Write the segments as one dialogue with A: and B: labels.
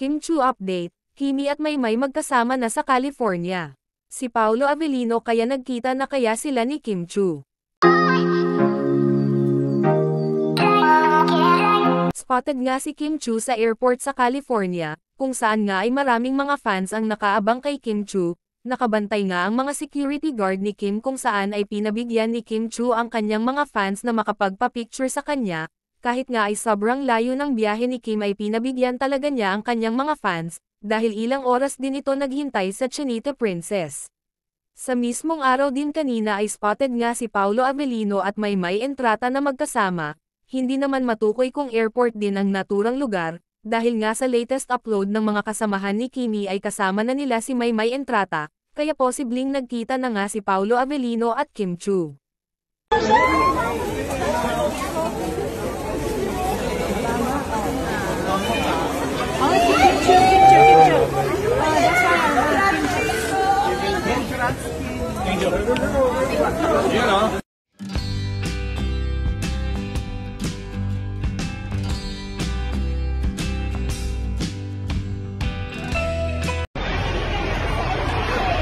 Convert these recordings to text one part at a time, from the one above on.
A: Kim Chu update, Kimi at Maymay magkasama na sa California. Si Paolo Avellino kaya nagkita na kaya sila ni Kim Chu. Spotted nga si Kim Chu sa airport sa California, kung saan nga ay maraming mga fans ang nakaabang kay Kim Chu. Nakabantay nga ang mga security guard ni Kim kung saan ay pinabigyan ni Kim Chu ang kanyang mga fans na makapagpa-picture sa kanya. Kahit nga ay sobrang layo ng biyahe ni Kim ay pinabigyan talaga niya ang kanyang mga fans, dahil ilang oras din ito naghintay sa Chinita Princess. Sa mismong araw din kanina ay spotted nga si Paolo Avellino at Maymay Entrata na magkasama. Hindi naman matukoy kung airport din ang naturang lugar, dahil nga sa latest upload ng mga kasamahan ni Kimi ay kasama na nila si Maymay Entrata, kaya posibleng nagkita na nga si Paolo Avellino at Kim Chu.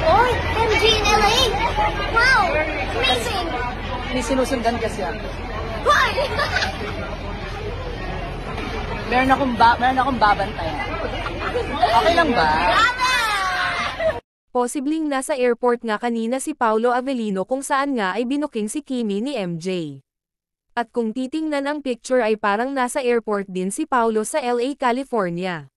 B: Oh, MJ in LA! Wow! Amazing!
C: May sinusundan kasi ako.
B: Why?
C: Meron akong babantayan. Okay lang ba?
A: Posibleng nasa airport nga kanina si Paolo Avellino kung saan nga ay binuking si Kimi ni MJ. At kung titingnan ang picture ay parang nasa airport din si Paolo sa LA, California.